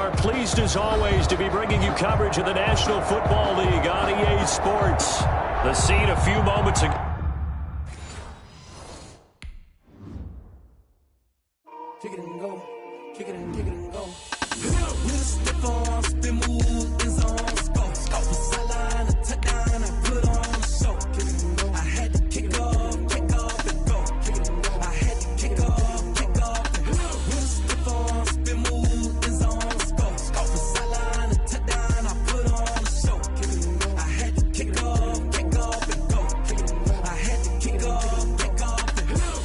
are pleased as always to be bringing you coverage of the National Football League on EA Sports. The scene a few moments ago. Kick it and go. Kick it and go. With stiff arms, spin move, in zones, go. From sideline to touchdown, I put on a show. Kick it and go. I had to kick off and go. Kick it and go. I had to kick off and go. With stiff arms, spin move, in zones, go. From sideline to touchdown, I put on a show. Kick it and go. I had to kick off and go. Kick it and go. I had to kick off and go.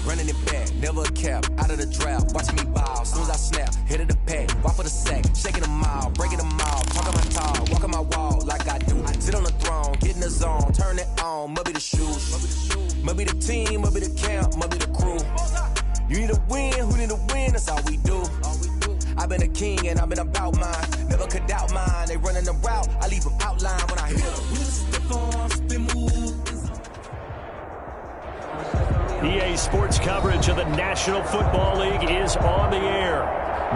Running it back, never a cap, out of the draft, watch me bow, soon as I snap, hit of the pack, walk for the sack, shaking them out, breaking them out, talking my talk, walking my wall like I do, sit on the throne, get in the zone, turn it on, must be the shoes, must be the team, must be the camp, must be the crew, you need a win, who need a win, that's all we do, I've been a king and I've been about mine, never could doubt mine, they running the route, I leave them outline when I hit EA Sports coverage of the National Football League is on the air.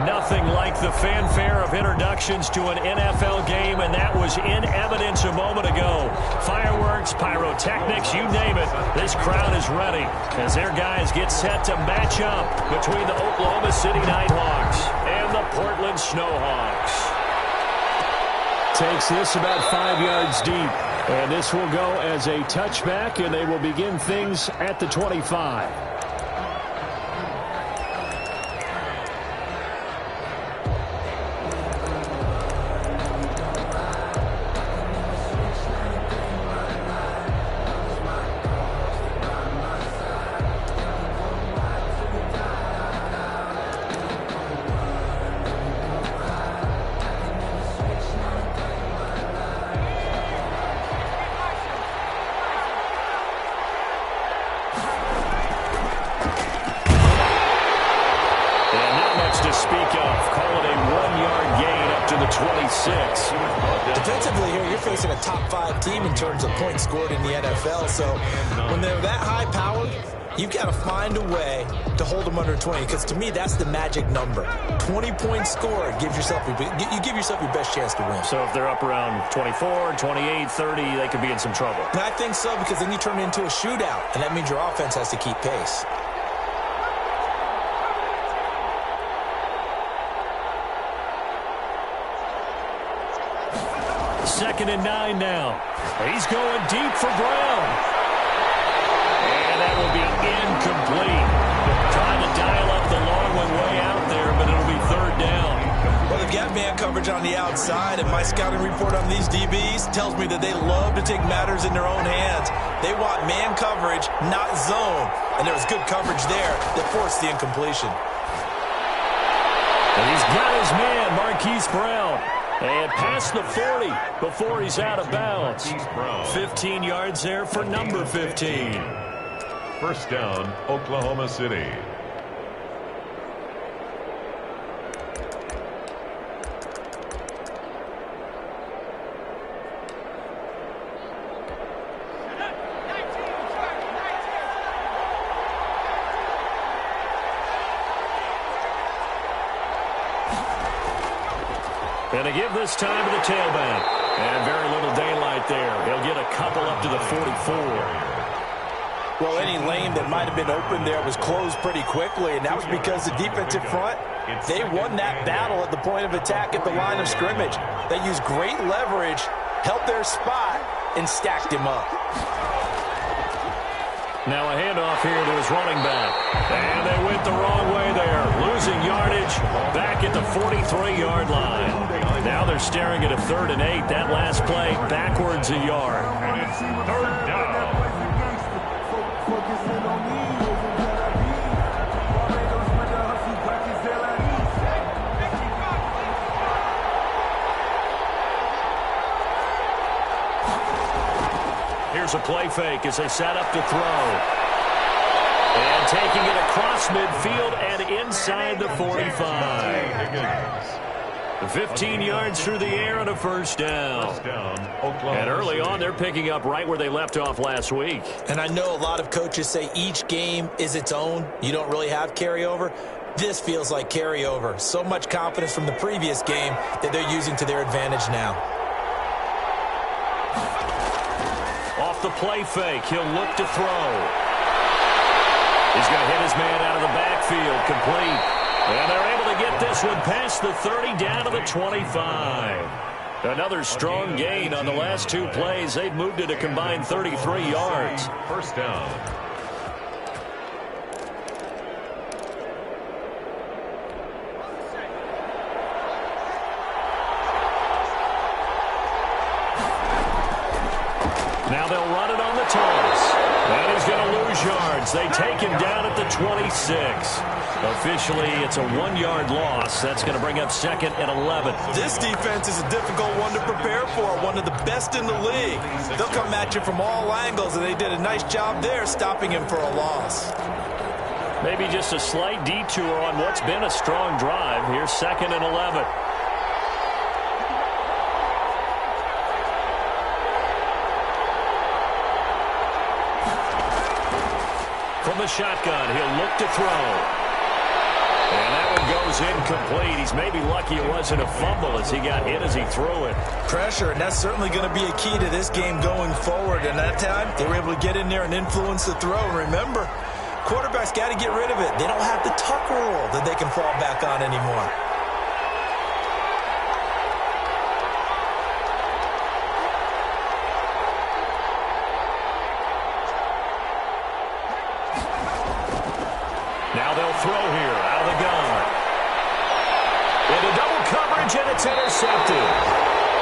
Nothing like the fanfare of introductions to an NFL game, and that was in evidence a moment ago. Fireworks, pyrotechnics, you name it. This crowd is ready as their guys get set to match up between the Oklahoma City Nighthawks and the Portland Snowhawks. Takes this about 5 yards deep. And this will go as a touchback, and they will begin things at the 25. To speak of, call it a 1-yard gain up to the 26. Defensively here, you're facing a top-5 team in terms of points scored in the NFL. So when they're that high-powered, you've got to find a way to hold them under 20. Because to me, that's the magic number. 20 points scored gives yourself you give yourself your best chance to win. So if they're up around 24, 28, 30, they could be in some trouble. And I think so, because then you turn it into a shootout, and that means your offense has to keep pace. Second and 9 now. He's going deep for Brown. And that will be incomplete. Trying to dial up the long one way out there, but it'll be third down. Well, they've got man coverage on the outside, and my scouting report on these DBs tells me that they love to take matters in their own hands. They want man coverage, not zone. And there was good coverage there that forced the incompletion. And he's got his man, Marquise Brown. And past the 40 before he's out of bounds. 15 yards there for number 15. First down, Oklahoma City. And to give this time to the tailback. And very little daylight there. He'll get a couple up to the 44. Well, any lane that might have been open there was closed pretty quickly, and that was because the defensive front, they won that battle at the point of attack at the line of scrimmage. They used great leverage, held their spot, and stacked him up. Now a handoff here to his running back. And they went the wrong way there. Losing yardage back at the 43-yard line. Now they're staring at a 3rd and 8. That last play backwards a yard. And it's third down. Here's a play fake as they set up to throw. And taking it across midfield and inside the 45. 15 yards through the air and a first down. And early on, they're picking up right where they left off last week. And I know a lot of coaches say each game is its own. You don't really have carryover. This feels like carryover. So much confidence from the previous game that they're using to their advantage now. Off the play fake, he'll look to throw. He's going to hit his man out of the backfield, complete. And they're able to get this one past the 30 down to the 25. Another strong gain on the last two plays. They've moved it a combined 33 yards. First down. Now they'll run it on the toss. And he's going to lose yards. They take him down at the 26. Officially, it's a 1-yard loss. That's going to bring up second and 11. This defense is a difficult one to prepare for, one of the best in the league. They'll come at you from all angles, and they did a nice job there stopping him for a loss. Maybe just a slight detour on what's been a strong drive. Here's second and 11. From the shotgun, he'll look to throw. And that one goes incomplete. He's maybe lucky it wasn't a fumble as he got hit as he threw it. Pressure, and that's certainly going to be a key to this game going forward. And that time, they were able to get in there and influence the throw. And remember, quarterbacks got to get rid of it. They don't have the tuck rule that they can fall back on anymore. Now they'll throw here out of the gun. Into double coverage, and it's intercepted.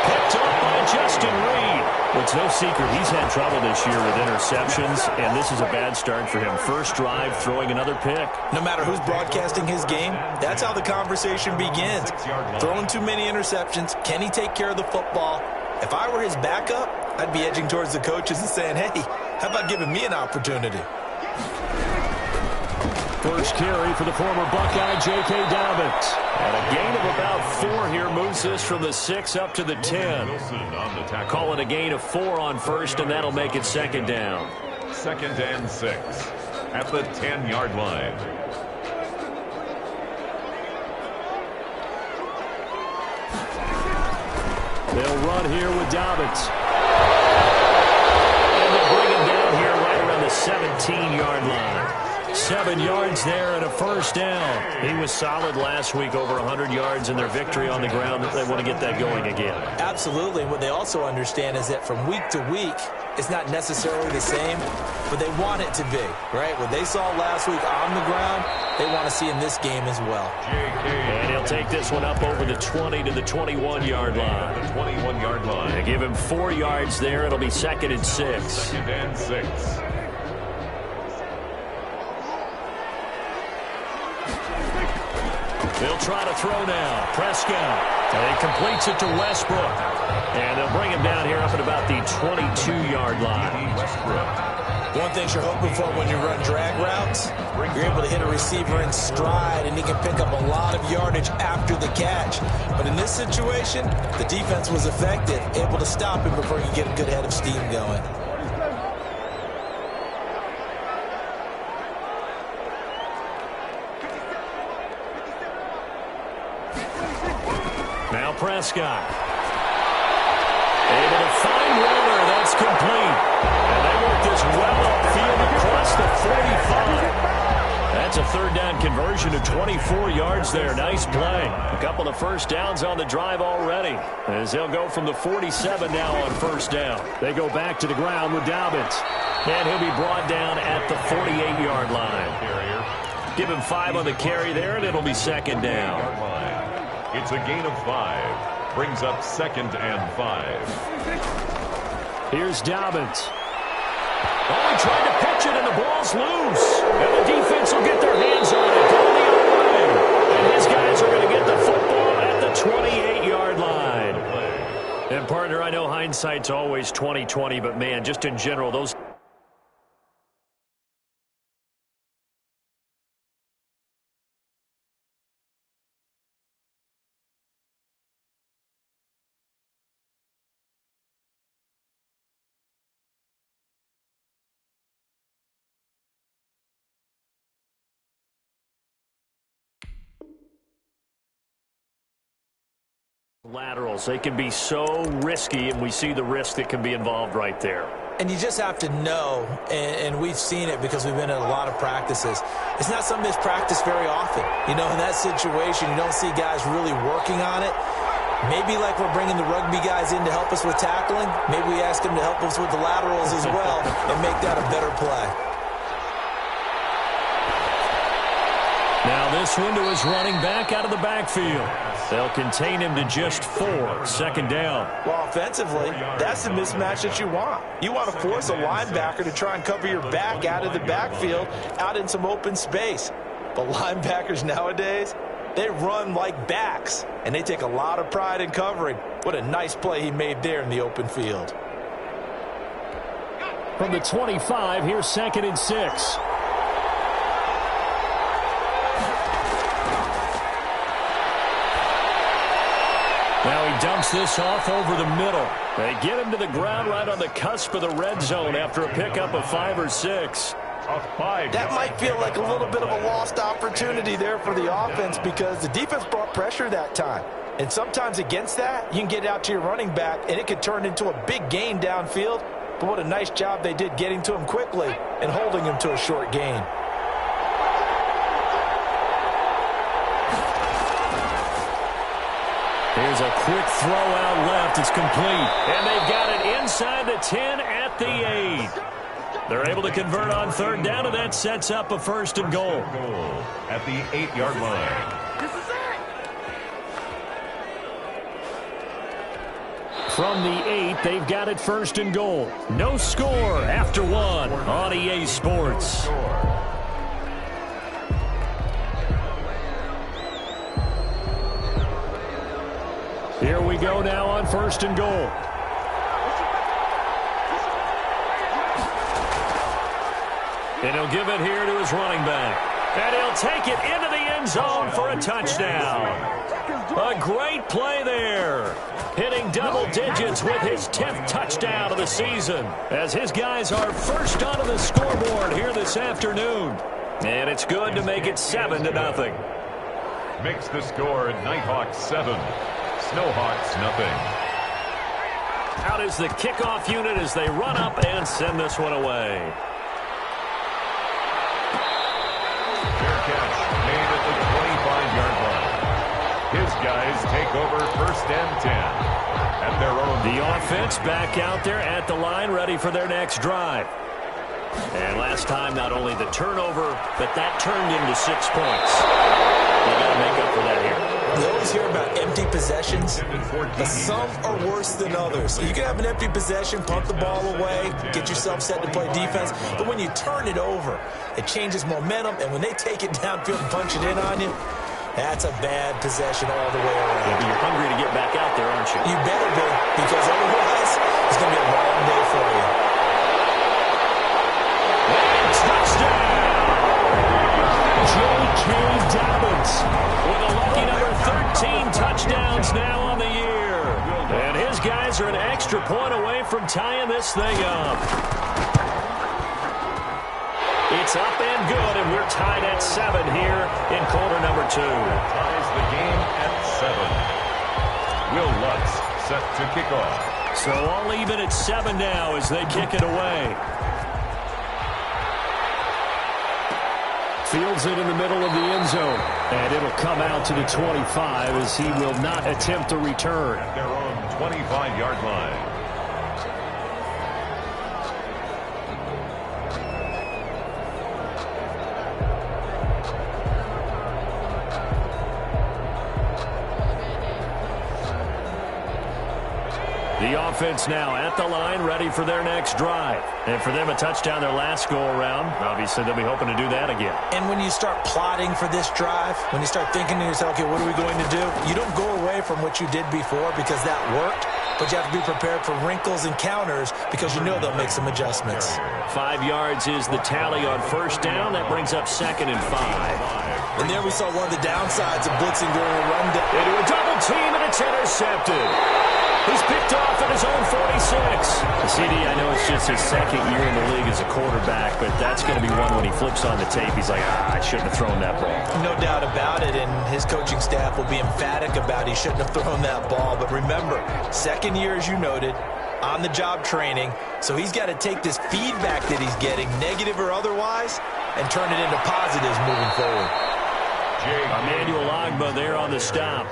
Picked up by Justin Reed. Well, it's no secret he's had trouble this year with interceptions, and this is a bad start for him. First drive, throwing another pick. No matter who's broadcasting his game, that's how the conversation begins. Throwing too many interceptions, can he take care of the football? If I were his backup, I'd be edging towards the coaches and saying, hey, how about giving me an opportunity? First carry for the former Buckeye, J.K. Dobbins. And a gain of about 4 here moves this from the 6 up to the 10. Call it a gain of 4 on first, and that'll make it second down. Second and 6 at the 10-yard line. They'll run here with Dobbins. And they'll bring him down here right around the 17-yard line. 7 yards there and a first down. He was solid last week, over 100 yards in their victory on the ground. They want to get that going again. Absolutely. What they also understand is that from week to week, it's not necessarily the same, but they want it to be, right? What they saw last week on the ground, they want to see in this game as well. And he'll take this one up over the 20 to the 21-yard line. The 21-yard line. They give him 4 yards there. It'll be second and 6. Second and 6. They'll try to throw now. Prescott. And he completes it to Westbrook. And they'll bring him down here up at about the 22-yard line. One thing you're hoping for when you run drag routes, you're able to hit a receiver in stride, and he can pick up a lot of yardage after the catch. But in this situation, the defense was effective, able to stop him before he could get a good head of steam going. Now Prescott. Able to find Warner. That's complete. And they work this well upfield across the 45. That's a third down conversion to 24 yards there. Nice play. A couple of first downs on the drive already, as they'll go from the 47 now on first down. They go back to the ground with Dobbins. And he'll be brought down at the 48-yard line. Give him 5 on the carry there, and it'll be second down. It's a gain of 5. Brings up second and 5. Here's Dobbins. Oh, he tried to pitch it, and the ball's loose. And the defense will get their hands on it. Going the other way. And his guys are going to get the football at the 28-yard line. And, partner, I know hindsight's always 20/20, but, man, just in general, those Laterals, they can be so risky, and we see the risk that can be involved right there. And you just have to know, and we've seen it because we've been in a lot of practices. It's not something that's practiced very often. You know, in that situation, you don't see guys really working on it. Maybe like we're bringing the rugby guys in to help us with tackling, maybe we ask them to help us with the laterals as well and make that a better play. Now this one to his running back out of the backfield. They'll contain him to just 4, second down. Well, offensively, that's the mismatch that you want. You want to force a linebacker to try and cover your back out of the backfield, out in some open space. But linebackers nowadays, they run like backs, and they take a lot of pride in covering. What a nice play he made there in the open field. From the 25, here's 2nd and 6. Now he dumps this off over the middle. They get him to the ground right on the cusp of the red zone after a pickup of 5 or 6. That might feel like a little bit of a lost opportunity there for the offense because the defense brought pressure that time. And sometimes against that, you can get out to your running back, and it could turn into a big gain downfield. But what a nice job they did getting to him quickly and holding him to a short gain. Here's a quick throw out left. It's complete. And they've got it inside the 10 at the 8. They're able to convert on 3rd down, and that sets up a 1st and goal. At the 8-yard line. This is it. From the 8, they've got it 1st and goal. No score after 1 on EA Sports. Here we go now on 1st and goal. And he'll give it here to his running back. And he'll take it into the end zone for a touchdown. A great play there. Hitting double digits with his 10th touchdown of the season. As his guys are first onto the scoreboard here this afternoon. And it's good to make it 7-0. Makes the score Nighthawks 7. Snowhawks nothing. Out is the kickoff unit as they run up and send this one away. Fair catch made at the 25-yard line. His guys take over 1st and 10 at their own. The offense back out there at the line, ready for their next drive. And last time, not only the turnover, but that turned into 6 points. You got to make up for that here. You always hear about empty possessions, but some are worse than others. You can have an empty possession, punt the ball away, get yourself set to play defense, but when you turn it over, it changes momentum, and when they take it downfield and punch it in on you, that's a bad possession all the way around. Yeah, but you're hungry to get back out there, aren't you? You better be, because otherwise, it's going to be a long day for you. Touchdown! J.K. Dobbins with a lucky number 13 touchdowns now on the year. And his guys are an extra point away from tying this thing up. It's up and good, and we're tied at 7 here in quarter number 2. Ties the game at 7. Will Lutz set to kick off. So all even at 7 now as they kick it away. Fields it in the middle of the end zone. And it'll come out to the 25 as he will not attempt a return. At their own 25-yard line. The offense now at the line, ready for their next drive. And for them, a touchdown their last go-around. Obviously, they'll be hoping to do that again. And when you start plotting for this drive, when you start thinking to yourself, okay, what are we going to do? You don't go away from what you did before because that worked, but you have to be prepared for wrinkles and counters because you know they'll make some adjustments. 5 yards is the tally on 1st down. That brings up 2nd and 5. And there we saw one of the downsides of blitzing during a run down. Into a double team, and it's intercepted. He's picked off at his own 46. CD, I know it's just his second year in the league as a quarterback, but that's going to be one when he flips on the tape. He's like, I shouldn't have thrown that ball. No doubt about it, and his coaching staff will be emphatic about he shouldn't have thrown that ball. But remember, second year, as you noted, on-the-job training, so he's got to take this feedback that he's getting, negative or otherwise, and turn it into positives moving forward. Emmanuel Ogbah there on the stop.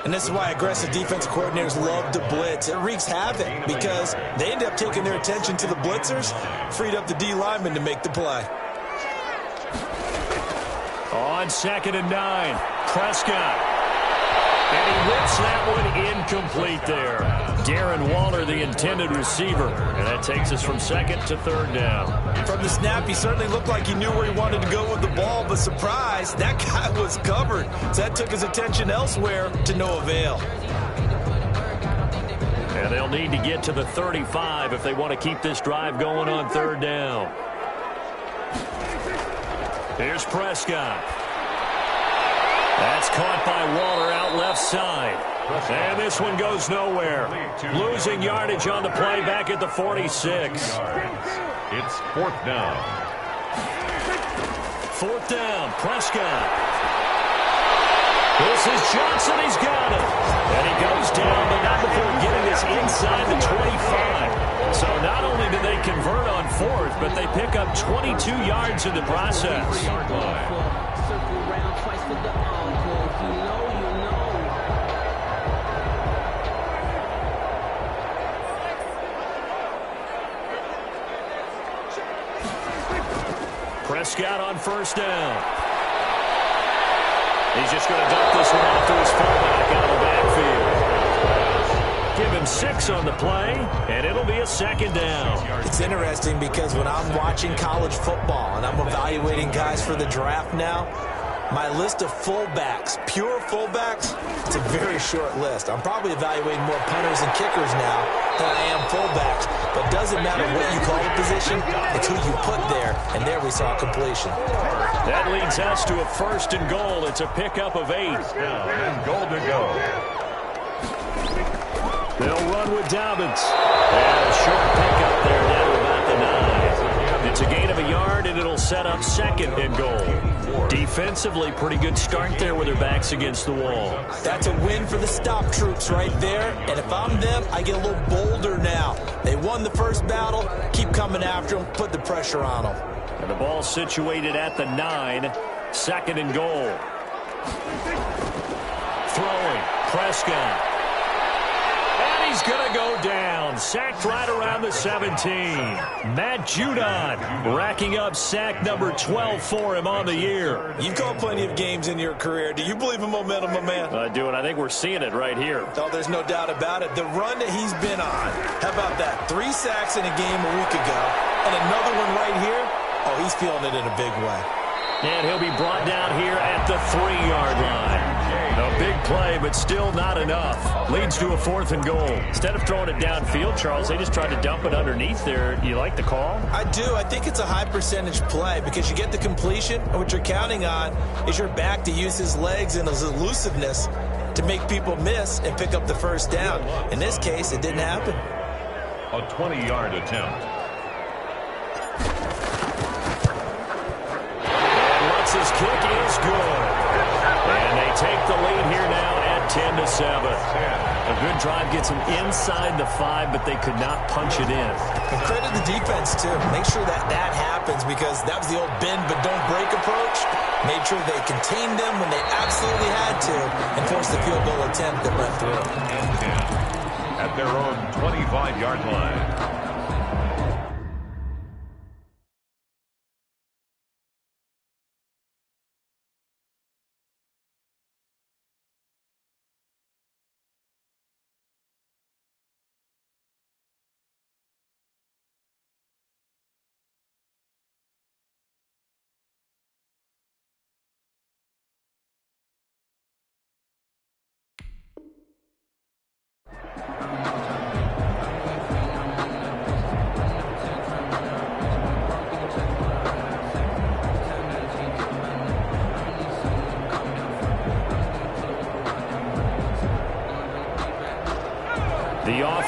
And this is why aggressive defensive coordinators love to blitz. It wreaks havoc because they end up taking their attention to the blitzers, freed up the D lineman to make the play. On 2nd and 9, Prescott. And he whips that one incomplete there. Darren Waller, the intended receiver. And that takes us from 2nd to 3rd down. From the snap, he certainly looked like he knew where he wanted to go with the ball, but surprise, that guy was covered. So that took his attention elsewhere to no avail. And they'll need to get to the 35 if they want to keep this drive going on 3rd down. Here's Prescott. That's caught by Waller out left side. And this one goes nowhere. Losing yardage on the play back at the 46. It's 4th down. 4th down, Prescott. This is Johnson. He's got it. And he goes down, but not before getting this inside the 25. So not only do they convert on 4th, but they pick up 22 yards in the process. Prescott on 1st down. He's just going to dump this one off to his fullback out of the backfield. Give him 6 on the play, and it'll be a 2nd down. It's interesting because when I'm watching college football and I'm evaluating guys for the draft now, my list of fullbacks, pure fullbacks, it's a very short list. I'm probably evaluating more punters and kickers now than I am fullbacks. But it doesn't matter what you call the position, it's who you put there. And there we saw completion. That leads us to a 1st and goal. It's a pickup of 8. Down and goal to go. They'll run with Dobbins. And a short pickup there down to about the 9. It's a gain of a yard, and it'll set up 2nd and goal. Defensively, pretty good start there with their backs against the wall. That's a win for the stop troops right there. And if I'm them, I get a little bolder now. They won the first battle. Keep coming after them. Put the pressure on them. And the ball situated at the 9. 2nd and goal. Throwing. Prescott. And he's going to go down. Sacked right around the 17. Matt Judon racking up sack number 12 for him on the year. You've called plenty of games in your career. Do you believe in momentum, my man? I do, and I think we're seeing it right here. Oh, there's no doubt about it. The run that he's been on. How about that? 3 sacks in a game a week ago. And another one right here. Oh, he's feeling it in a big way. And he'll be brought down here at the 3-yard line. A big play, but still not enough. Leads to a 4th and goal. Instead of throwing it downfield, Charles, they just tried to dump it underneath there. You like the call? I do. I think it's a high percentage play because you get the completion, and what you're counting on is your back to use his legs and his elusiveness to make people miss and pick up the 1st down. In this case, it didn't happen. A 20-yard attempt. His kick is good. And they take the lead here now at 10-7. A good drive gets them inside the 5, but they could not punch it in. And credit the defense, too. Make sure that happens because that was the old bend but don't break approach. Made sure they contained them when they absolutely had to and forced the field goal attempt that went through. And 10 at their own 25-yard line.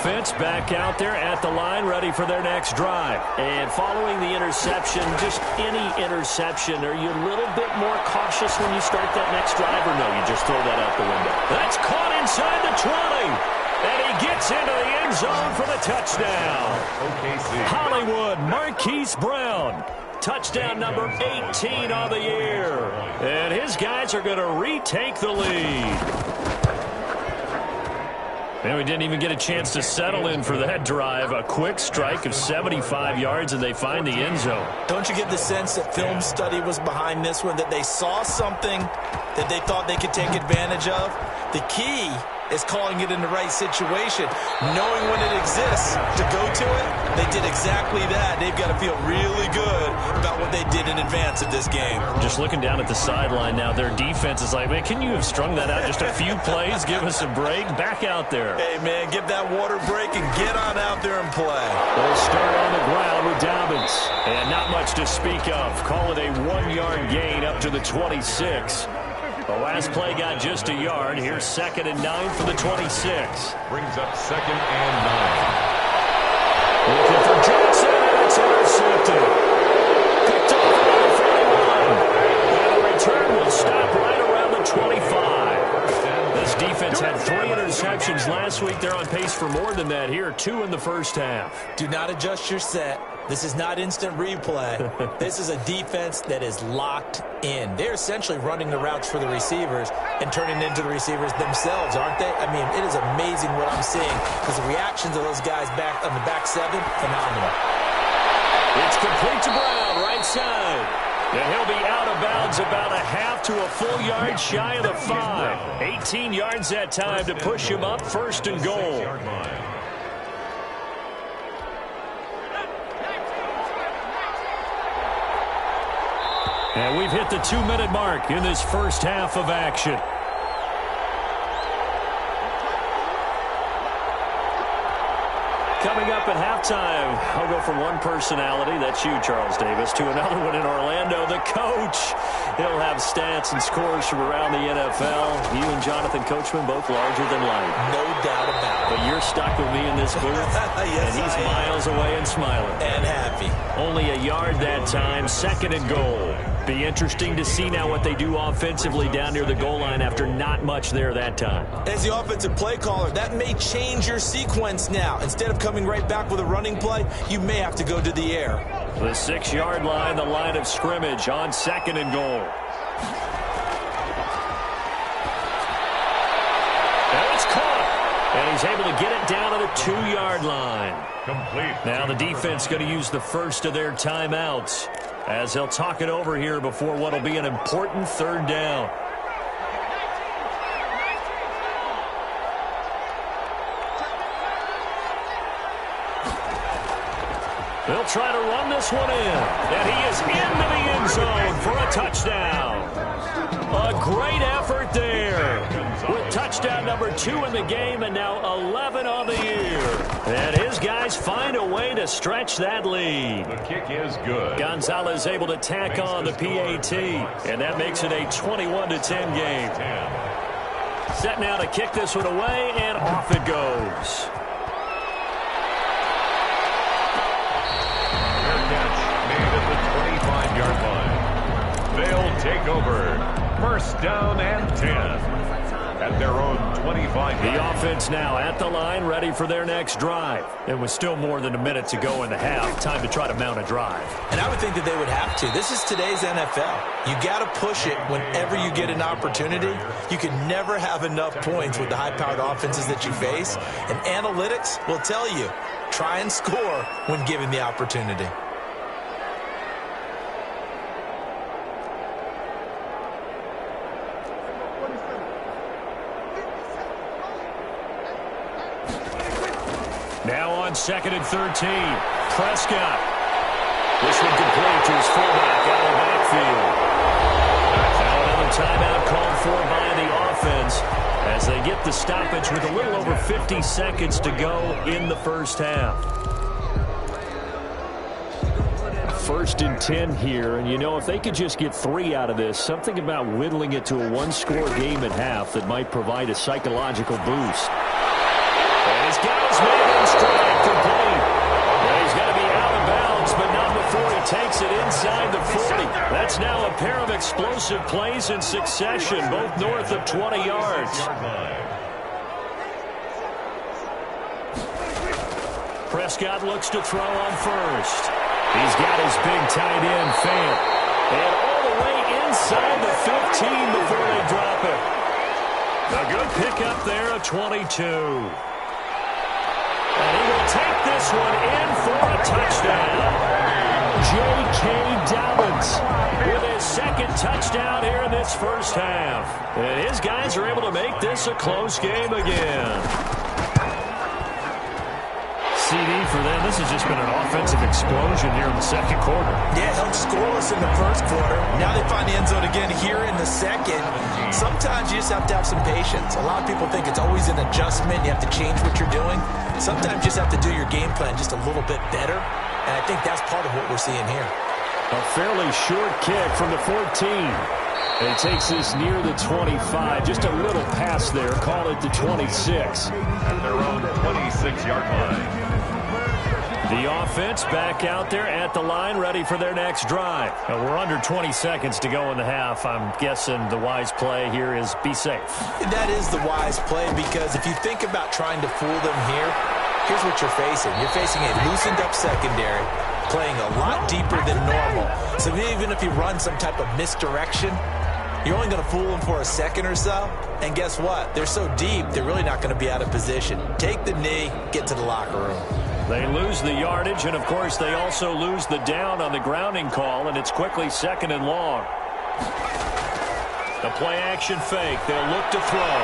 offense back out there at the line, ready for their next drive. And following the interception, just any interception, are you a little bit more cautious when you start that next drive, or no, you just throw that out the window? That's caught inside the 20. And he gets into the end zone for the touchdown. Hollywood Marquise Brown. Touchdown number 18 on the year. And his guys are going to retake the lead. And we didn't even get a chance to settle in for that drive. A quick strike of 75 yards, and they find the end zone. Don't you get the sense that film study was behind this one, that they saw something that they thought they could take advantage of? The key is calling it in the right situation, knowing when it exists to go to it. They did exactly that. They've got to feel really good about what they did in advance of this game. Just looking down at the sideline now, their defense is like, man, can you have strung that out just a few plays? Give us a break. Back out there. Hey, man, give that water break and get on out there and play. They'll start on the ground with Dobbins. And not much to speak of. Call it a 1-yard gain up to the 26. The last play got just a yard. Here's 2nd and 9 for the 26. Brings up 2nd and 9. Looking for Johnson, and it's intercepted. Picked off at the 41. And the return will stop right around the 25. This defense had 3 interceptions last week. They're on pace for more than that here. 2 in the first half. Do not adjust your set. This is not instant replay. This is a defense that is locked in. They're essentially running the routes for the receivers and turning into the receivers themselves, aren't they? I mean, it is amazing what I'm seeing because the reactions of those guys back on the back 7, phenomenal. It's complete to Brown, right side. And he'll be out of bounds about a half to a full yard shy of the 5. 18 yards that time to push him up, 1st and goal. And we've hit the 2-minute mark in this first half of action. Coming up at halftime, I'll go from one personality, that's you, Charles Davis, to another one in Orlando, the coach. He'll have stats and scores from around the NFL. You and Jonathan Coachman, both larger than life. No doubt about it. But you're stuck with me in this booth, yes, and he's miles away and smiling. And happy. Only a yard that time, 2nd and goal. Be interesting to see now what they do offensively down near the goal line after not much there that time. As the offensive play caller, that may change your sequence now. Instead of coming right back with a running play, you may have to go to the air. The 6-yard line, the line of scrimmage on 2nd and goal. And it's caught. And he's able to get it down to the 2-yard line. Complete. Now the defense going to use the first of their timeouts as they'll talk it over here before what will be an important 3rd down. They'll try to run this one in. And he is into the end zone for a touchdown. A great effort there. With touchdown number 2 in the game and now 11 on the year. And his guys find a way to stretch that lead. The kick is good. Gonzalez able to tack on the PAT. And that makes it a 21-10 game. Set now to kick this one away, and off it goes. They'll take over. 1st down and 10 at their own 25. The offense now at the line, ready for their next drive. And with still more than a minute to go in the half, time to try to mount a drive. And I would think that they would have to. This is today's NFL. You got to push it whenever you get an opportunity. You can never have enough points with the high-powered offenses that you face. And analytics will tell you, try and score when given the opportunity. Now on 2nd and 13. Prescott. This one complete to his fullback out of the backfield. Now another timeout called for by the offense as they get the stoppage with a little over 50 seconds to go in the first half. 1st and 10 here, and you know, if they could just get 3 out of this, something about whittling it to a 1-score game at half that might provide a psychological boost. And his guys made it takes it inside the 40. That's now a pair of explosive plays in succession, both north of 20 yards. Prescott looks to throw on first. He's got his big tight end, Fant. And all the way inside the 15 before they drop it. A good pickup there of 22. And he will take this one in for a touchdown. J.K. Dobbins with his second touchdown here in this first half. And his guys are able to make this a close game again. CD for them. This has just been an offensive explosion here in the second quarter. Yeah, held scoreless in the first quarter. Now they find the end zone again here in the second. Sometimes you just have to have some patience. A lot of people think it's always an adjustment. You have to change what you're doing. Sometimes you just have to do your game plan just a little bit better. And I think that's part of what we're seeing here. A fairly short kick from the 14. And it takes us near the 25. Just a little pass there. Call it the 26. At their own 26-yard line. The offense back out there at the line, ready for their next drive. We're under 20 seconds to go in the half. I'm guessing the wise play here is be safe. That is the wise play, because if you think about trying to fool them here, here's what you're facing. You're facing a loosened-up secondary, playing a lot deeper than normal. So even if you run some type of misdirection, you're only going to fool them for a second or so. And guess what? They're so deep, they're really not going to be out of position. Take the knee, get to the locker room. They lose the yardage, and, of course, they also lose the down on the grounding call, and it's quickly second and long. The play-action fake. They'll look to throw.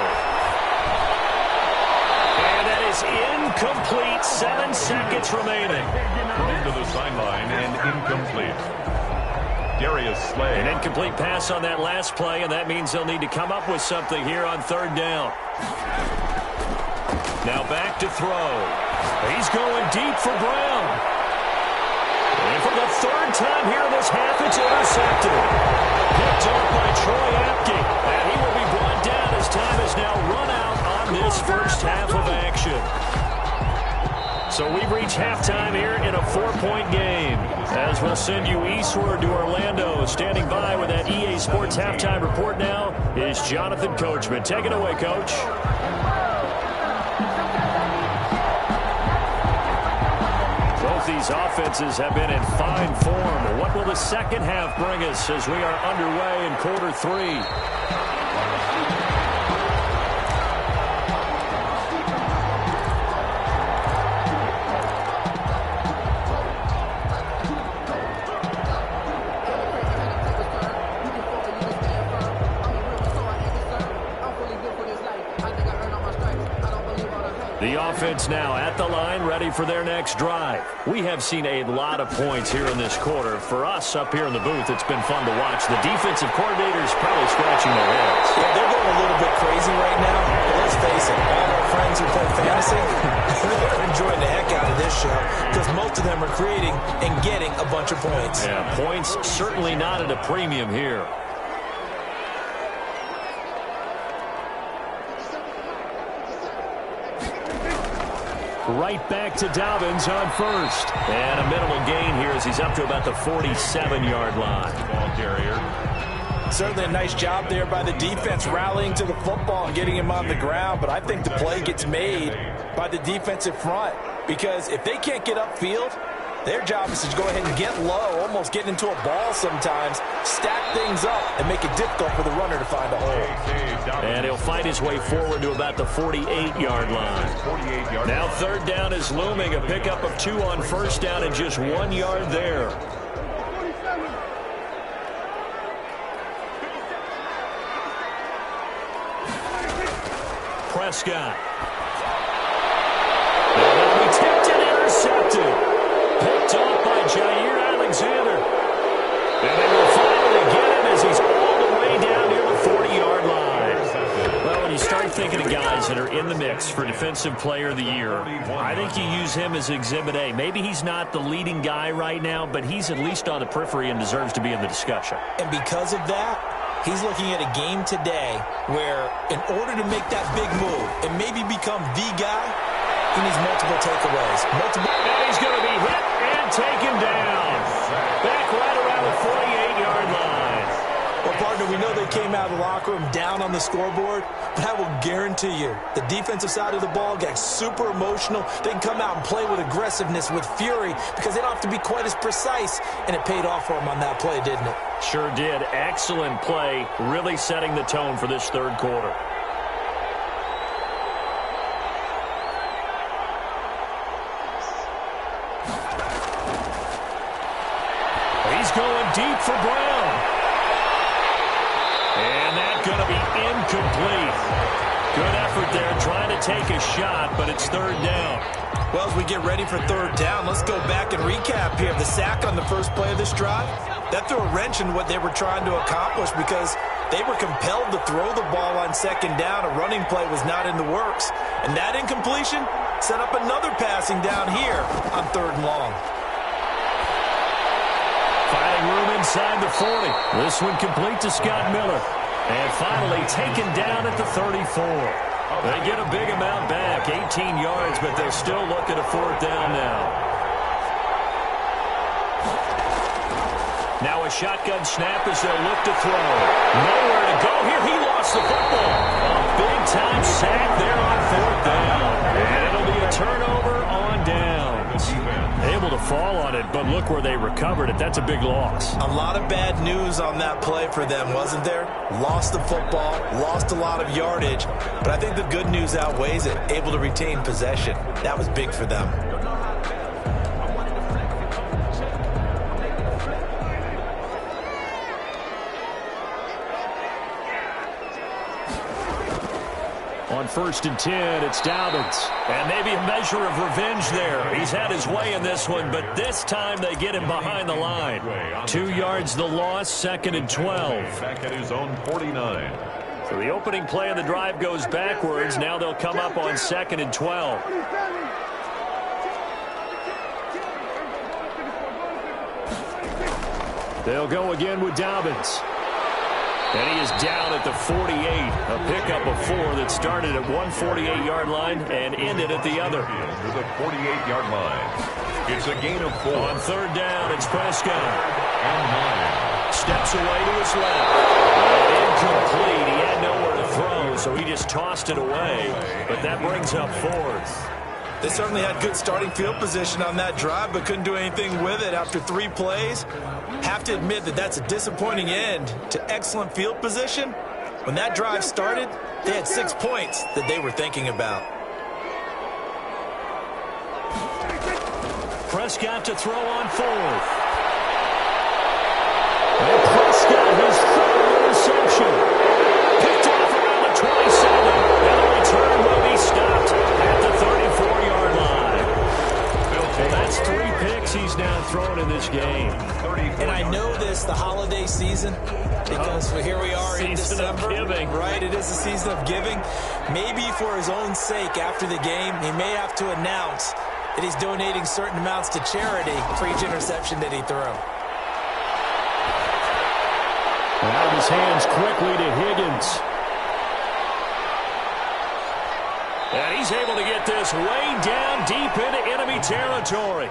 And that is incomplete. 7 seconds remaining. Put into the sideline and incomplete. Darius Slay. An incomplete pass on that last play, and that means they'll need to come up with something here on third down. Now back to throw. He's going deep for Brown. And for the third time here in this half, it's intercepted. Picked off by Troy Apke. And he will be brought down as time is now run out on this first half of action. So we've reached halftime here in a 4-point game. As we'll send you eastward to Orlando. Standing by with that EA Sports halftime report now is Jonathan Coachman. Take it away, Coach. Both these offenses have been in fine form. What will the second half bring us as we are underway in quarter 3? The offense now at the line, ready for their next drive. We have seen a lot of points here in this quarter. For us up here in the booth, it's been fun to watch. The defensive coordinators probably scratching their heads. Yeah, they're going a little bit crazy right now. But let's face it, all our friends who play fantasy, they're enjoying the heck out of this show because most of them are creating and getting a bunch of points. Yeah, points certainly not at a premium here. Right back to Dobbins on first. And a minimal gain here as he's up to about the 47-yard line. Ball carrier. Certainly a nice job there by the defense rallying to the football and getting him on the ground. But I think the play gets made by the defensive front because if they can't get upfield, their job is to go ahead and get low, almost get into a ball sometimes, stack things up, and make it difficult for the runner to find a hole. And he'll fight his way forward to about the 48-yard line. Now third down is looming, a pickup of 2 on first down and just 1 yard there. Prescott. And that'll be tipped and intercepted. Picked off by Jair Alexander. And they will finally get him as he's all the way down near the 40-yard line. Well, when you start thinking of guys that are in the mix for Defensive Player of the Year, I think you use him as Exhibit A. Maybe he's not the leading guy right now, but he's at least on the periphery and deserves to be in the discussion. And because of that, he's looking at a game today where in order to make that big move and maybe become the guy, he needs multiple takeaways. And he's going to be hit and taken down. Back right around the 48-yard line. Well, partner, we know they came out of the locker room down on the scoreboard, but I will guarantee you the defensive side of the ball gets super emotional. They can come out and play with aggressiveness, with fury, because they don't have to be quite as precise, and it paid off for them on that play, didn't it? Sure did. Excellent play, really setting the tone for this third quarter. He's going deep for Brown. And that's going to be incomplete. Good effort there trying to take a shot, but it's third down. Well, as we get ready for third down, let's go back and recap here. The sack on the first play of this drive, that threw a wrench in what they were trying to accomplish because they were compelled to throw the ball on second down. A running play was not in the works. And that incompletion set up another passing down here on third and long. Finding room inside the 40. This one complete to Scott Miller. And finally taken down at the 34. They get a big amount back, 18 yards, but they'll still look at a fourth down now. Now a shotgun snap as they'll look to throw. Nowhere to go here. He lost the football. A big-time sack there on fourth down. And it'll be a turnover on downs. Able to fall on it, but look where they recovered it. That's a big loss. A lot of bad news on that play for them, wasn't there? Lost the football, lost a lot of yardage, but I think the good news outweighs it. Able to retain possession. That was big for them. On 1st and 10, it's Dobbins. And maybe a measure of revenge there. He's had his way in this one, but this time they get him behind the line. 2 yards the loss, 2nd and 12. Back at his own 49. So the opening play of the drive goes backwards. Now they'll come up on 2nd and 12. They'll go again with Dobbins. And he is down at the 48. A pickup of 4 that started at one 48-yard line and ended at the other. To the 48-yard line. It's a gain of 4. On third down, it's Prescott. And 9. Steps away to his left. Incomplete. He had nowhere to throw, so he just tossed it away. But that brings up 4th. They certainly had good starting field position on that drive, but couldn't do anything with it after 3 plays. Have to admit that that's a disappointing end to excellent field position. When that drive started, they had 6 points that they were thinking about. Prescott to throw on 4th. And Prescott, his third interception. Picked off around the 27. And the return will be stopped at the 34-yard line. Well, that's 3 picks he's now thrown in this game. And I know this, the holiday season, because here we are in December, right? It is a season of giving. Maybe for his own sake after the game, he may have to announce that he's donating certain amounts to charity for each interception that he threw. Out of his hands quickly to Higgins. And he's able to get this way down deep into enemy territory.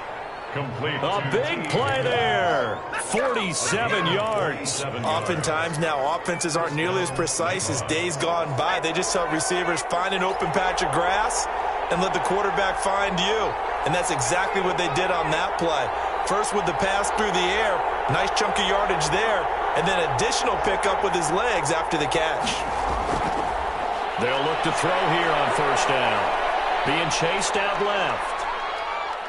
Complete. A big play there. 47 yards. Oftentimes now, offenses aren't nearly as precise as days gone by. They just help receivers find an open patch of grass and let the quarterback find you. And that's exactly what they did on that play. First with the pass through the air, nice chunk of yardage there, and then additional pickup with his legs after the catch. They'll look to throw here on first down. Being chased out left.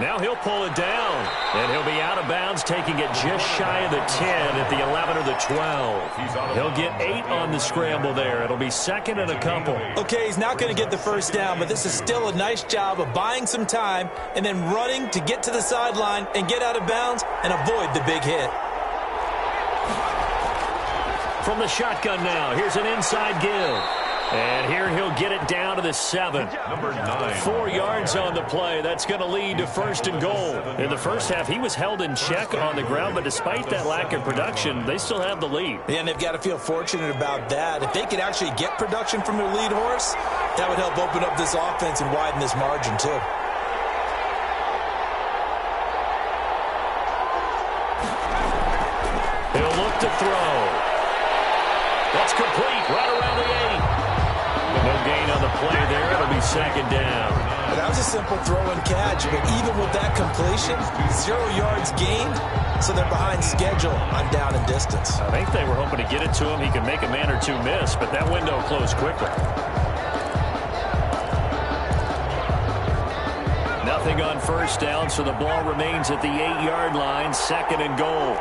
Now he'll pull it down, and he'll be out of bounds, taking it just shy of the 10 at the 11 or the 12. He'll get 8 on the scramble there. It'll be 2nd and a couple. Okay, he's not going to get the first down, but this is still a nice job of buying some time and then running to get to the sideline and get out of bounds and avoid the big hit. From the shotgun now, here's an inside give. And here he'll get it down to the 7. Number 9. 4 yards on the play. That's going to lead to 1st and goal. In the first half, he was held in check on the ground, but despite that lack of production, they still have the lead. Yeah, and they've got to feel fortunate about that. If they could actually get production from their lead horse, that would help open up this offense and widen this margin too. throw. That's complete right around the 8. No gain on the play there. It'll be second down. That was a simple throw and catch, but even with that completion, 0 yards gained, so they're behind schedule on down and distance. I think they were hoping to get it to him. He could make a man or two miss, but that window closed quickly. Nothing on first down, so the ball remains at the 8-yard line, second and goal.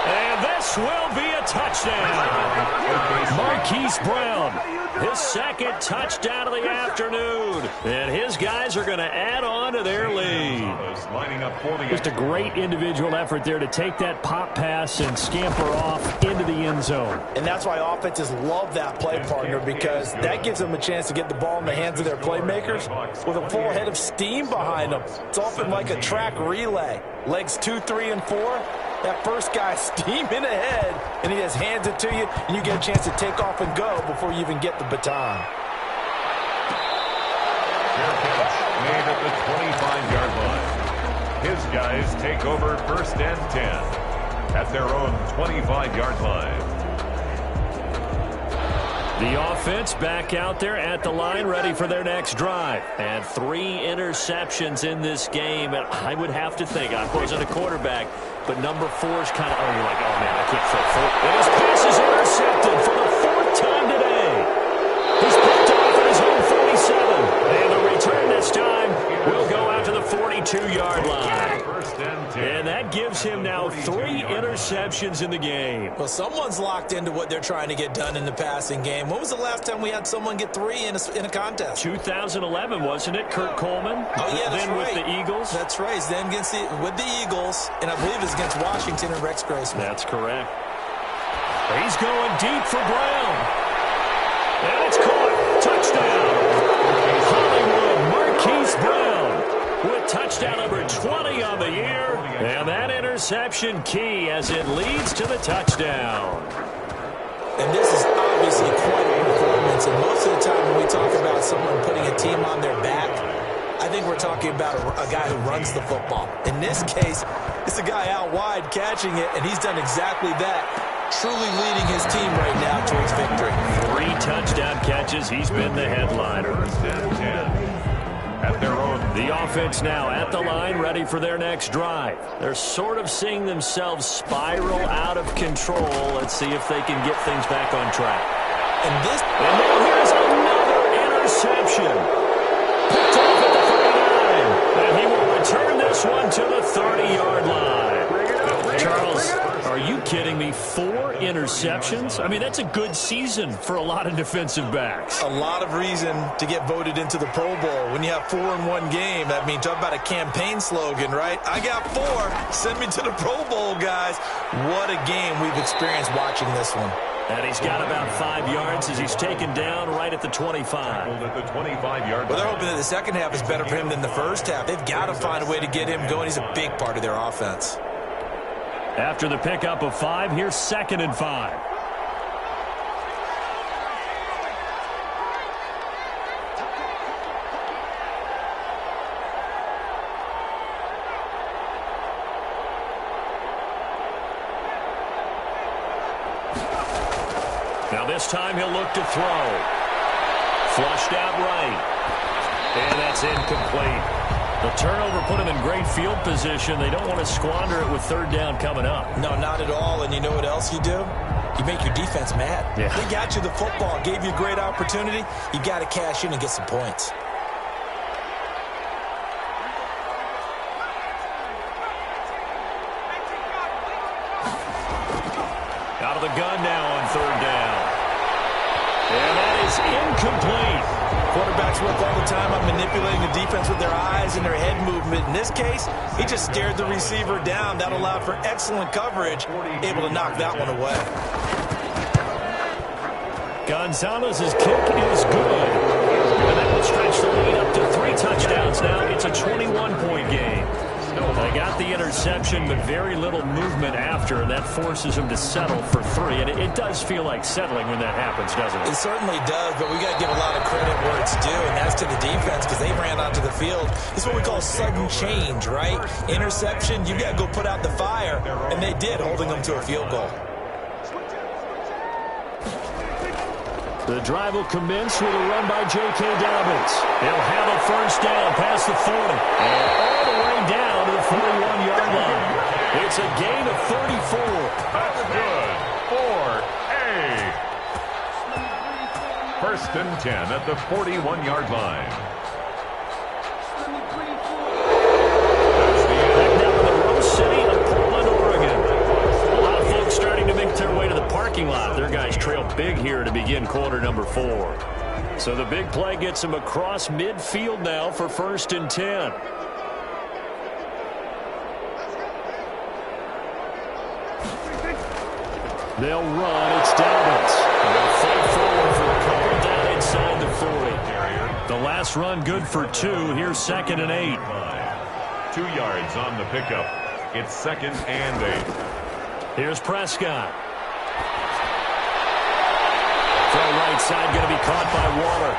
And this will be a touchdown. Marquise Brown, his second touchdown of the afternoon. And his guys are going to add on to their lead. Just a great individual effort there to take that pop pass and scamper off into the end zone. And that's why offenses love that play partner, because that gives them a chance to get the ball in the hands of their playmakers with a full head of steam behind them. It's often like a track relay. Legs 2, 3, and 4. That first guy steaming ahead, and he just hands it to you, and you get a chance to take off and go before you even get the baton. Fair catch made at the 25-yard line. His guys take over first and 10 at their own 25-yard line. The offense back out there at the line, ready for their next drive. And 3 interceptions in this game. And I would have to think, I wasn't a quarterback, but number 4 is kind of, you're like, oh, man, I can't throw 4. And his pass is intercepted for the 4th time today. He's picked off at his own 47. And the return this time will go out to the 42-yard line. And that gives him now 3 interceptions in the game. Well, someone's locked into what they're trying to get done in the passing game. When was the last time we had someone get 3 in a contest? 2011, wasn't it? Kurt Coleman? Oh, yeah, that's then right. With the Eagles? That's right. Then with the Eagles, and I believe it's against Washington and Rex Grossman. That's correct. He's going deep for Brown. And it's caught. Touchdown. Hollywood Marquise Brown with touchdown number 20 on the year. And that interception key as it leads to the touchdown. And this is obviously quite a performance. And most of the time when we talk about someone putting a team on their back, I think we're talking about a guy who runs the football. In this case, it's a guy out wide catching it, and he's done exactly that, truly leading his team right now towards victory. 3 touchdown catches. He's been the headliner. At their own. The offense now at the line, ready for their next drive. They're sort of seeing themselves spiral out of control. Let's see if they can get things back on track. And now here's another interception. Picked off at the 39. And he will return this one to the 30-yard line. Charles, are you kidding me? 4 interceptions? I mean, that's a good season for a lot of defensive backs. A lot of reason to get voted into the Pro Bowl. When you have 4 in one game, I mean, talk about a campaign slogan, right? I got 4. Send me to the Pro Bowl, guys. What a game we've experienced watching this one. And he's got about 5 yards as he's taken down right at the 25. At the 25-yard Well, they're line. hoping that the second half is better for him than the first half. They've got to find a way to get him going. He's a big part of their offense. After the pickup of 5, here's 2nd and 5. Now this time he'll look to throw. Flushed out right. And that's incomplete. The turnover put him in great field position. They don't want to squander it with 3rd down coming up. No, not at all. And you know what else you do? You make your defense mad. Yeah. They got you the football, gave you a great opportunity. You got to cash in and get some points. Out of the gun now on 3rd down. And that is incomplete. Quarterbacks work all the time on manipulating the defense with their eyes and their head movement. In this case, he just stared the receiver down. That allowed for excellent coverage, able to knock that one away. Gonzalez's kick is good. And that will stretch the lead up to 3 touchdowns now. It's a 21-point game. They got the interception, but very little movement after, and that forces him to settle for 3. And it does feel like settling when that happens, doesn't it? It certainly does, but we got to give a lot of credit where it's due, and that's to the defense, because they ran out to the field. This is what we call sudden change, right? Interception, you got to go put out the fire, and they did, holding them to a field goal. The drive will commence with a run by J.K. Dobbins. He'll have a first down past the 40 and all the way down to the 41-yard line. It's a gain of 34. That's good for A. First and 10 at the 41-yard line. Back now in the Rose City of Portland, Oregon. A lot of folks starting to make their way to the parking lot. Their guys trail big here to begin quarter number 4. So the big play gets them across midfield now for first and 10. They'll run. It's Dobbins. They'll fight forward for a couple down inside the 40. The last run good for 2. Here's second and 8. 2 yards on the pickup. It's second and 8. Here's Prescott. Throw right side going to be caught by Waller.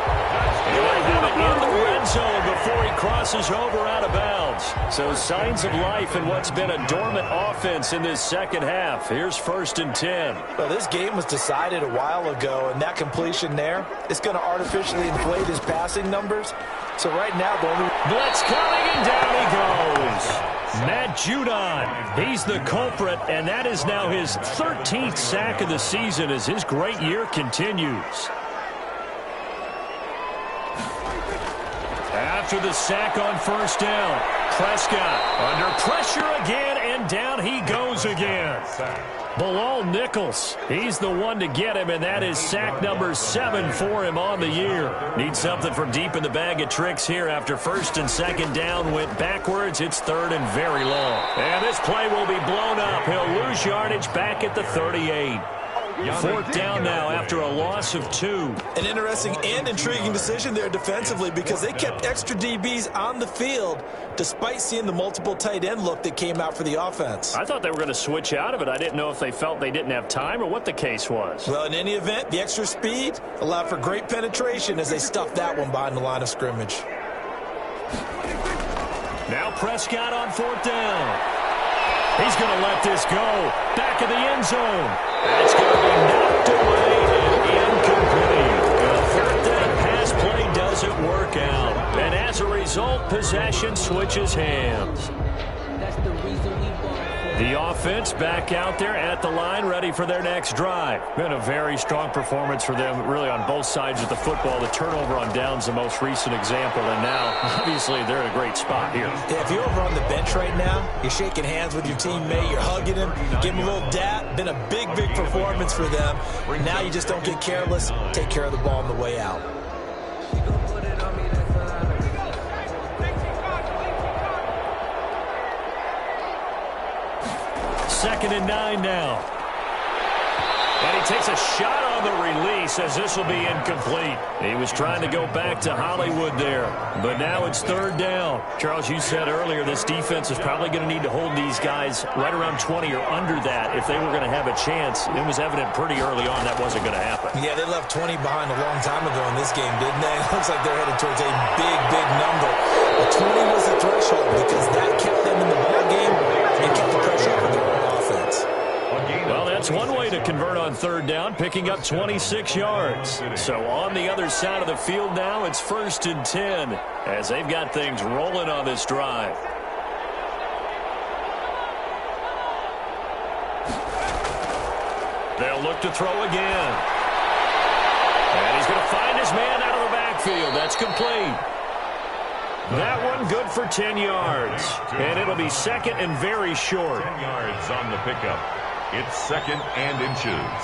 And they have it in the red zone before he crosses over out of bounds. So signs of life in what's been a dormant offense in this second half. Here's first and 10. Well, this game was decided a while ago, and that completion there is going to artificially inflate his passing numbers. So right now, the only blitz coming, and down he goes. Matt Judon, he's the culprit, and that is now his 13th sack of the season as his great year continues. After the sack on first down, Prescott under pressure again, and down he goes again. Bilal Nichols, he's the one to get him, and that is sack number 7 for him on the year. Needs something from deep in the bag of tricks here after first and second down went backwards. It's third and very long. And this play will be blown up. He'll lose yardage back at the 38. Fourth down now after a loss of 2. An interesting and intriguing decision there defensively because they kept extra DBs on the field despite seeing the multiple tight end look that came out for the offense. I thought they were going to switch out of it. I didn't know if they felt they didn't have time or what the case was. Well, in any event, the extra speed allowed for great penetration as they stuffed that one behind the line of scrimmage. Now Prescott on fourth down. He's going to let this go. Back of the end zone. It's going to be knocked away and incomplete. The third down pass play doesn't work out. And as a result, possession switches hands. The offense back out there at the line, ready for their next drive. Been a very strong performance for them, really on both sides of the football. The turnover on downs, the most recent example, and now, obviously, they're in a great spot here. Yeah, if you're over on the bench right now, you're shaking hands with your teammate, you're hugging him, giving him a little dap. Been a big, big performance for them. Now you just don't get careless, take care of the ball on the way out. Second and 9 now. And he takes a shot on the release as this will be incomplete. He was trying to go back to Hollywood there, but now it's third down. Charles, you said earlier this defense is probably going to need to hold these guys right around 20 or under that if they were going to have a chance. It was evident pretty early on that wasn't going to happen. Yeah, they left 20 behind a long time ago in this game, didn't they? It looks like they're headed towards a big, big number. But 20 was the threshold because that kept them in the ball game and kept the pressure on their own offense. Well, that's one way to convert on third down, picking up 26 yards. So on the other side of the field now, it's first and 10 as they've got things rolling on this drive. They'll look to throw again. And he's going to find his man out of the backfield. That's complete. That one good for 10 yards. And it'll be second and very short. 10 yards on the pickup. It's second and inches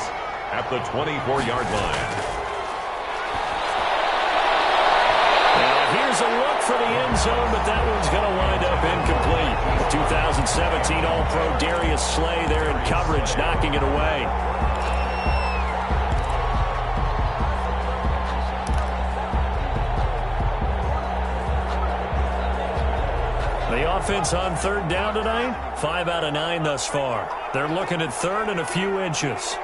at the 24-yard line. Now here's a look for the end zone, but that one's going to wind up incomplete. The 2017 All-Pro Darius Slay there in coverage, knocking it away. The offense on third down tonight, 5 out of 9 thus far. They're looking at third and a few inches.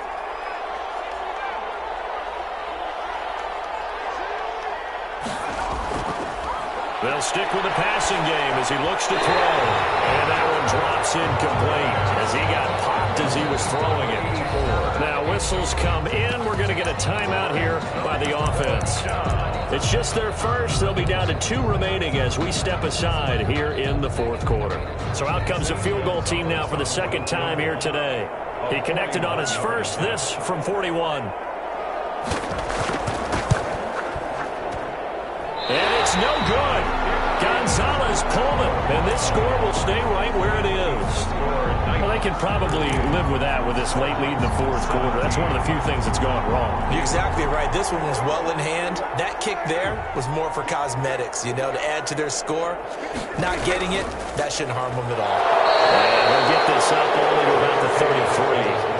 They'll stick with the passing game as he looks to throw. And that one drops incomplete as he got popped as he was throwing it. Now whistles come in. We're going to get a timeout here by the offense. It's just their first. They'll be down to 2 remaining as we step aside here in the fourth quarter. So out comes a field goal team now for the second time here today. He connected on his first, this from 41. And it's no good. Gonzalez pulled it, and this score will stay right where it is. Well, they can probably live with that with this late lead in the fourth quarter. That's one of the few things that's gone wrong. You're exactly right. This one was well in hand. That kick there was more for cosmetics, to add to their score. Not getting it, that shouldn't harm them at all. And they'll get this up only to about the 33.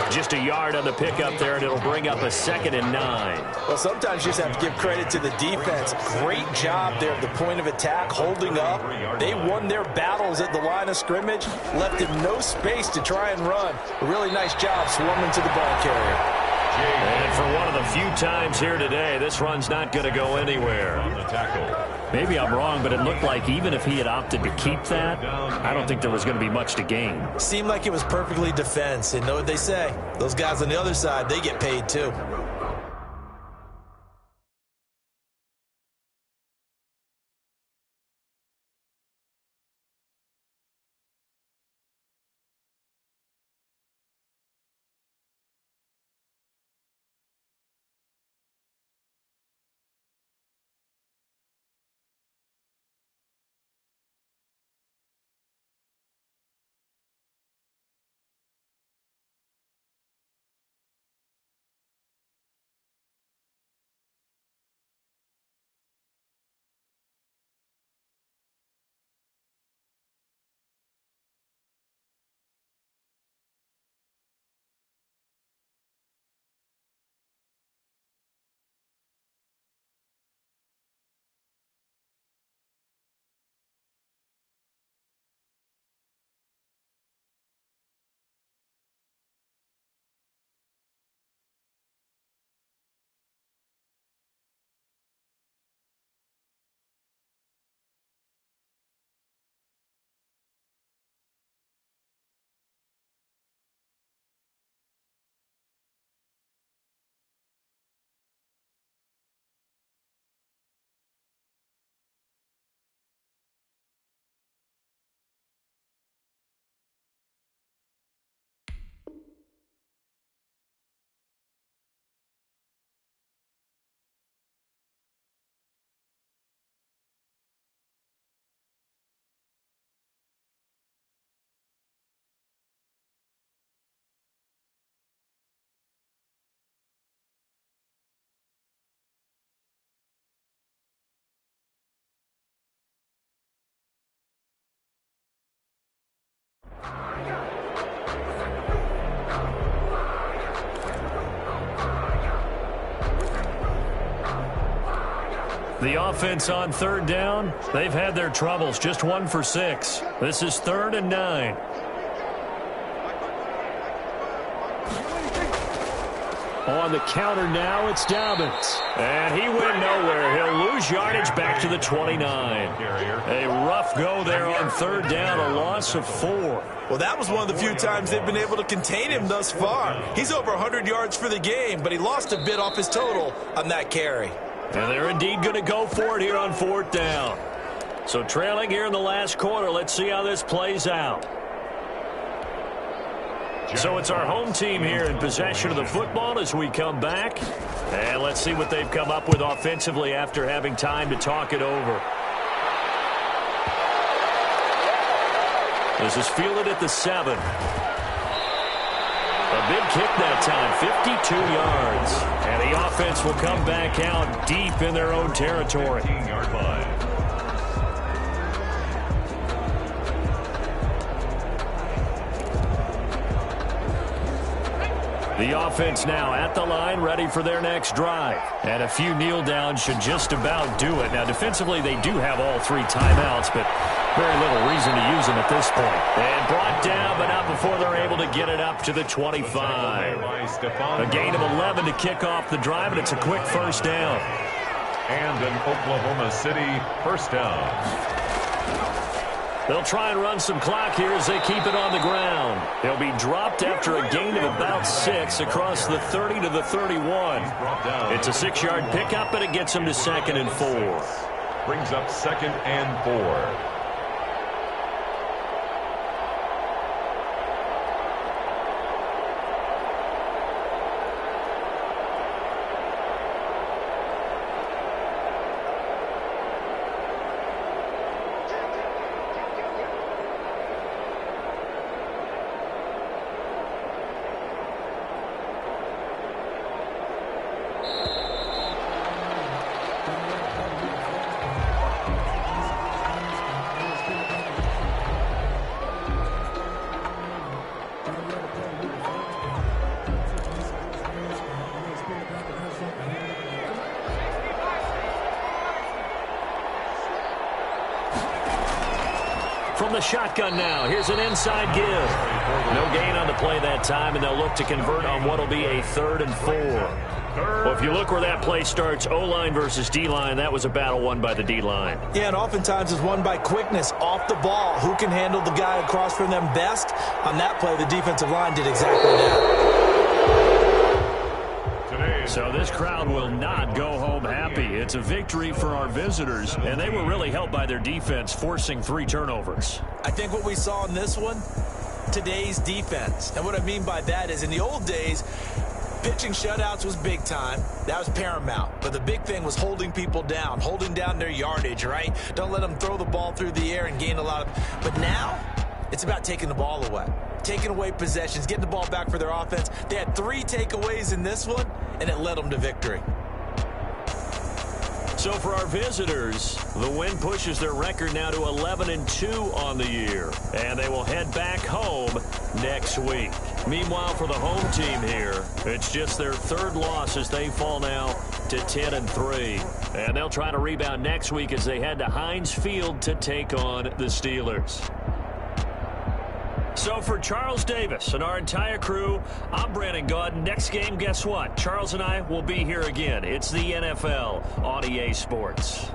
Just a yard on the pickup there, and it'll bring up a 2nd and 9. Well, sometimes you just have to give credit to the defense. Great job there at the point of attack, holding up. They won their battles at the line of scrimmage, left him no space to try and run. A really nice job swarming to the ball carrier. And for one of the few times here today, this run's not going to go anywhere. Maybe I'm wrong, but it looked like even if he had opted to keep that, I don't think there was going to be much to gain. Seemed like it was perfectly defense. And know what they say? Those guys on the other side, they get paid too. The offense on 3rd down, they've had their troubles, just 1 for 6. This is 3rd and 9. On the counter now, it's Dobbins. And he went nowhere. He'll lose yardage back to the 29. A rough go there on 3rd down, a loss of 4. Well, that was one of the few times they've been able to contain him thus far. He's over 100 yards for the game, but he lost a bit off his total on that carry. And they're indeed going to go for it here on 4th down. So trailing here in the last quarter, let's see how this plays out. So it's our home team here in possession of the football as we come back. And let's see what they've come up with offensively after having time to talk it over. This is fielded at the 7. A big kick that time, 52 yards. And the offense will come back out deep in their own territory. 15-yard line. The offense now at the line, ready for their next drive. And a few kneel downs should just about do it. Now, defensively, they do have all 3 timeouts, but very little reason to use them at this point. And brought down, but not before they're able to get it up to the 25. A gain of 11 to kick off the drive, and it's a quick 1st down. And an Oklahoma City first down. They'll try and run some clock here as they keep it on the ground. He'll be dropped after a gain of about 6 across the 30 to the 31. It's a 6-yard pickup, and it gets him to 2nd and 4. Brings up 2nd and 4. From the shotgun now, here's an inside give. No gain on the play that time, and they'll look to convert on what will be a 3rd and 4. Well, if you look where that play starts, O-line versus D-line, that was a battle won by the D-line. Yeah, and oftentimes it's won by quickness off the ball. Who can handle the guy across from them best? On that play, the defensive line did exactly that. So this crowd will not go home happy. It's a victory for our visitors, and they were really helped by their defense, forcing 3 turnovers. I think what we saw in this one, today's defense. And what I mean by that is in the old days, pitching shutouts was big time. That was paramount. But the big thing was holding people down, holding down their yardage, right? Don't let them throw the ball through the air and gain a lot of... But now, it's about taking the ball away. Taking away possessions, getting the ball back for their offense. They had 3 takeaways in this one, and it led them to victory. So for our visitors, the win pushes their record now to 11-2 on the year, and they will head back home next week. Meanwhile, for the home team here, it's just their 3rd loss as they fall now to 10-3, and they'll try to rebound next week as they head to Heinz Field to take on the Steelers. So for Charles Davis and our entire crew, I'm Brandon Gaud. Next game, guess what? Charles and I will be here again. It's the NFL on EA Sports.